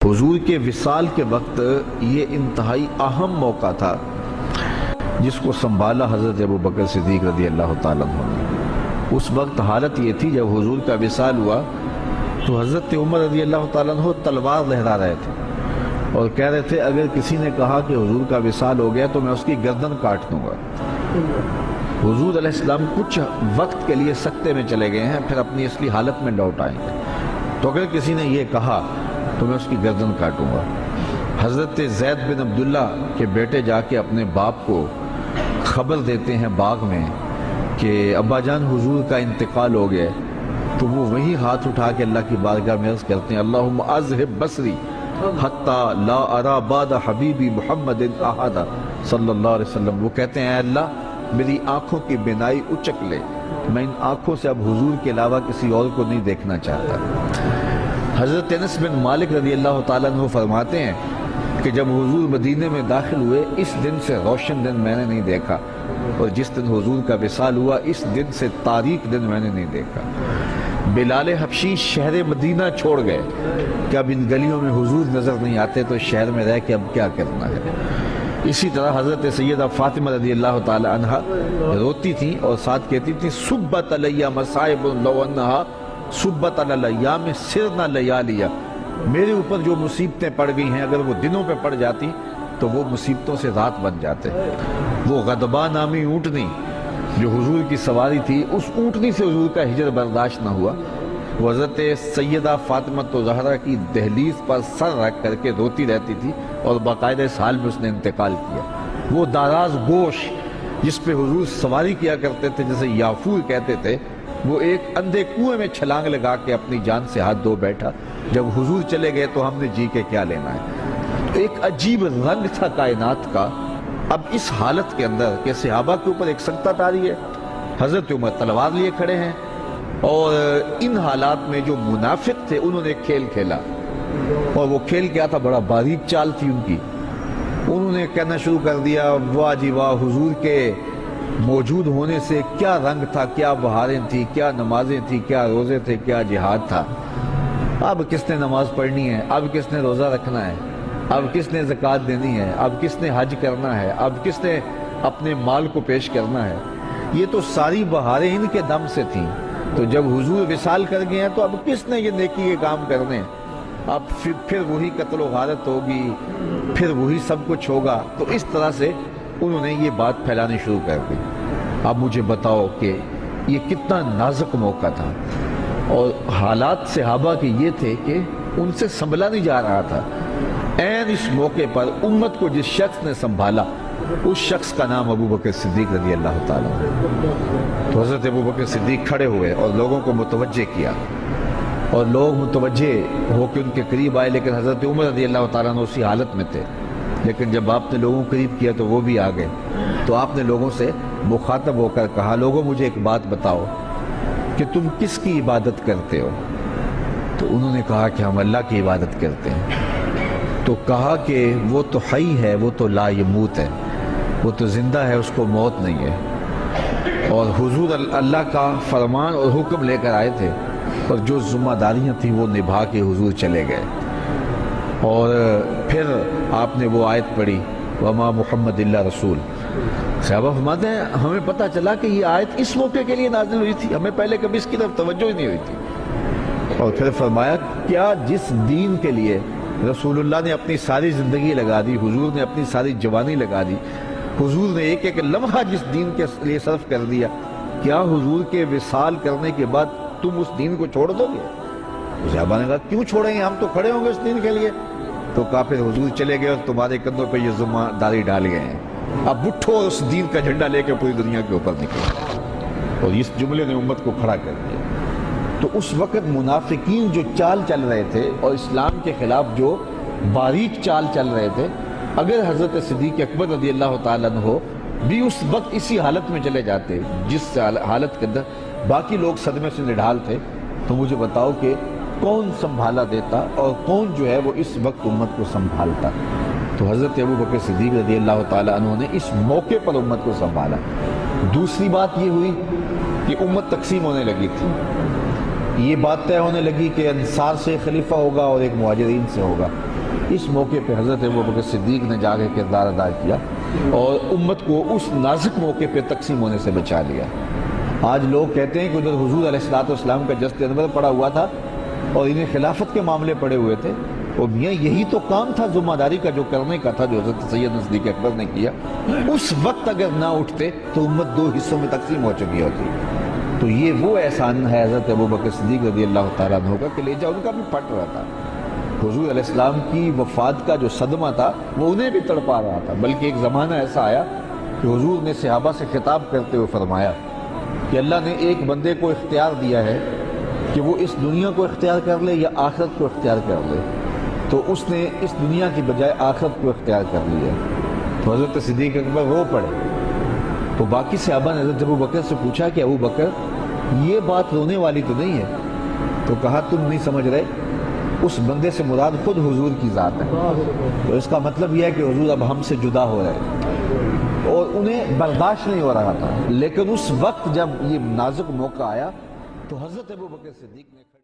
حضور کے وصال کے وقت یہ انتہائی اہم موقع تھا جس کو سنبھالا حضرت ابوبکر صدیق رضی اللہ تعالیٰ عنہ نے۔ اس وقت حالت یہ تھی جب حضور کا وصال ہوا تو حضرت عمر رضی اللہ تعالیٰ عنہ تلوار لہرا رہے تھے اور کہہ رہے تھے اگر کسی نے کہا کہ حضور کا وصال ہو گیا تو میں اس کی گردن کاٹ دوں گا۔ حضور علیہ السلام کچھ وقت کے لیے سکتے میں چلے گئے ہیں، پھر اپنی اصلی حالت میں لوٹ آئیں گے، تو اگر کسی نے یہ کہا تو میں اس کی گردن کاٹوں گا۔ حضرت زید بن عبداللہ کے بیٹے جا کے اپنے باپ کو خبر دیتے ہیں باغ میں کہ ابا جان حضور کا انتقال ہو گیا، تو وہ وہی ہاتھ اٹھا کے اللہ کی بارگاہ میں عرض کرتے ہیں اللہم اذہب بصری حتی لا ارا بعد حبیبی محمد احد صلی اللہ علیہ وسلم۔ وہ کہتے ہیں اے اللہ میری آنکھوں کی بینائی اچک لے، میں ان آنکھوں سے اب حضور کے علاوہ کسی اور کو نہیں دیکھنا چاہتا۔ حضرت انس بن مالک رضی اللہ تعالیٰ عنہ فرماتے ہیں کہ جب حضور مدینے میں داخل ہوئے اس دن سے روشن دن میں نے نہیں دیکھا، اور جس دن حضور کا وصال ہوا اس دن سے تاریک دن میں نے نہیں دیکھا۔ بلال حبشی شہر مدینہ چھوڑ گئے کہ اب ان گلیوں میں حضور نظر نہیں آتے تو شہر میں رہ کے اب کیا کرنا ہے۔ اسی طرح حضرت سیدہ فاطمہ رضی اللہ تعالی عنہا روتی تھیں اور ساتھ کہتی تھیں صبت علیہ مصائب لو انہا صبت علی الایام سرنا لیالیا، میرے اوپر جو مصیبتیں پڑ گئی ہیں اگر وہ دنوں پہ پڑ جاتی تو وہ مصیبتوں سے رات بن جاتے۔ وہ غضبہ نامی اونٹنی جو حضور کی سواری تھی، اس اونٹنی سے حضور کا ہجر برداشت نہ ہوا، وہ حضرت سیدہ فاطمہ زہرا کی دہلیز پر سر رکھ کر کے روتی رہتی تھی اور باقاعدہ اس حال میں اس نے انتقال کیا۔ وہ داراز گوش جس پہ حضور سواری کیا کرتے تھے جسے یافور کہتے تھے، وہ ایک اندھے کنویں میں چھلانگ لگا کے اپنی جان سے ہاتھ دھو بیٹھا۔ جب حضور چلے گئے تو ہم نے جی کے کیا لینا ہے۔ ایک عجیب رنگ تھا کائنات کا۔ اب اس حالت کے اندر کہ صحابہ کے اوپر ایک سنکت آ رہی ہے، حضرت عمر تلوار لیے کھڑے ہیں، اور ان حالات میں جو منافق تھے انہوں نے کھیل کھیلا، اور وہ کھیل کیا تھا، بڑا باریک چال تھی ان کی۔ انہوں نے کہنا شروع کر دیا واہ جی واہ، حضور کے موجود ہونے سے کیا رنگ تھا، کیا بہاریں تھیں، کیا نمازیں تھیں، کیا روزے تھے، کیا جہاد تھا۔ اب کس نے نماز پڑھنی ہے، اب کس نے روزہ رکھنا ہے، اب کس نے زکوٰۃ دینی ہے، اب کس نے حج کرنا ہے، اب کس نے اپنے مال کو پیش کرنا ہے۔ یہ تو ساری بہاریں ان کے دم سے تھیں، تو جب حضور وصال کر گئے ہیں تو اب کس نے یہ نیکی کے کام کرنے ہیں۔ اب پھر وہی قتل و غارت ہوگی، پھر وہی سب کچھ ہوگا۔ تو اس طرح سے انہوں نے یہ بات پھیلانی شروع کر دی۔ اب مجھے بتاؤ کہ یہ کتنا نازک موقع تھا، اور حالات صحابہ کے یہ تھے کہ ان سے سنبھلا نہیں جا رہا تھا۔ عین اس موقع پر امت کو جس شخص نے سنبھالا اس شخص کا نام ابوبکر صدیق رضی اللہ تعالیٰ عنہ۔ تو حضرت ابوبکر صدیق کھڑے ہوئے اور لوگوں کو متوجہ کیا، اور لوگ متوجہ ہو کے ان کے قریب آئے، لیکن حضرت عمر رضی اللہ تعالیٰ عنہ اسی حالت میں تھے۔ لیکن جب آپ نے لوگوں کو قریب کیا تو وہ بھی آ گئے، تو آپ نے لوگوں سے مخاطب ہو کر کہا لوگوں مجھے ایک بات بتاؤ کہ تم کس کی عبادت کرتے ہو؟ تو انہوں نے کہا کہ ہم اللہ کی عبادت کرتے ہیں۔ تو کہا کہ وہ تو حی ہے، وہ تو لا یموت ہے، وہ تو زندہ ہے، اس کو موت نہیں ہے۔ اور حضور اللہ کا فرمان اور حکم لے کر آئے تھے، اور جو ذمہ داریاں تھیں وہ نبھا کے حضور چلے گئے۔ اور پھر آپ نے وہ آیت پڑھی وما محمد اللہ رسول۔ صحابہ فرماتے ہیں ہمیں پتہ چلا کہ یہ آیت اس موقع کے لیے نازل ہوئی تھی، ہمیں پہلے کبھی اس کی طرف توجہ ہی نہیں ہوئی تھی۔ اور پھر فرمایا کیا جس دین کے لیے رسول اللہ نے اپنی ساری زندگی لگا دی، حضور نے اپنی ساری جوانی لگا دی، حضور نے ایک ایک لمحہ جس دین کے لیے صرف کر دیا، کیا حضور کے وصال کرنے کے بعد تم اس دین کو چھوڑ دو گے؟ صحابہ نے کہا کیوں چھوڑیں گے، ہم تو کھڑے ہوں گے اس دین کے لیے۔ تو کہا پھر حضور چلے گئے اور تمہارے کندھوں پہ یہ ذمہ داری ڈال گئے ہیں، اب اٹھو اس دین کا جھنڈا لے کے پوری دنیا کے اوپر نکلو۔ اور اس جملے نے امت کو کھڑا کر دیا۔ تو اس وقت منافقین جو چال چل رہے تھے اور اسلام کے خلاف جو باریک چال چل رہے تھے، اگر حضرت صدیق اکبر رضی اللہ تعالیٰ عنہ بھی اس وقت اسی حالت میں چلے جاتے جس حالت کے اندر باقی لوگ صدمے سے نڈھال تھے، تو مجھے بتاؤ کہ کون سنبھالا دیتا اور کون جو ہے وہ اس وقت امت کو سنبھالتا۔ تو حضرت ابوبکر صدیق رضی اللہ تعالیٰ عنہ نے اس موقع پر امت کو سنبھالا۔ دوسری بات یہ ہوئی کہ امت تقسیم ہونے لگی تھی، یہ بات طے ہونے لگی کہ انصار سے خلیفہ ہوگا اور ایک مہاجرین سے ہوگا۔ اس موقع پہ حضرت ابوبکر صدیق نے جا کے کردار ادا کیا اور امت کو اس نازک موقع پہ تقسیم ہونے سے بچا لیا۔ آج لوگ کہتے ہیں کہ ادھر حضور علیہ السلام کا جست انور پڑا ہوا تھا اور انہیں خلافت کے معاملے پڑے ہوئے تھے، اور میاں یہی تو کام تھا ذمہ داری کا جو کرنے کا تھا، جو حضرت سید صدیق اکبر نے کیا۔ اس وقت اگر نہ اٹھتے تو امت دو حصوں میں تقسیم ہو چکی ہوتی۔ تو یہ وہ احسان ہے حضرت ابوبکر صدیق رضی اللہ تعالیٰ عنہ کا کہ لہجہ ان کا بھی پھٹ رہا تھا۔ حضور علیہ السلام کی وفات کا جو صدمہ تھا وہ انہیں بھی تڑپا رہا تھا، بلکہ ایک زمانہ ایسا آیا کہ حضور نے صحابہ سے خطاب کرتے ہوئے فرمایا کہ اللہ نے ایک بندے کو اختیار دیا ہے کہ وہ اس دنیا کو اختیار کر لے یا آخرت کو اختیار کر لے، تو اس نے اس دنیا کی بجائے آخرت کو اختیار کر لیا۔ تو حضرت صدیق اکبر رو پڑے۔ تو باقی صحابہ نے حضرت ابوبکر سے پوچھا کہ ابوبکر یہ بات رونے والی تو نہیں ہے؟ تو کہا تم نہیں سمجھ رہے، اس بندے سے مراد خود حضور کی ذات ہے۔ تو اس کا مطلب یہ ہے کہ حضور اب ہم سے جدا ہو رہے، اور انہیں برداشت نہیں ہو رہا تھا۔ لیکن اس وقت جب یہ نازک موقع آیا تو حضرت ابوبکر صدیق نے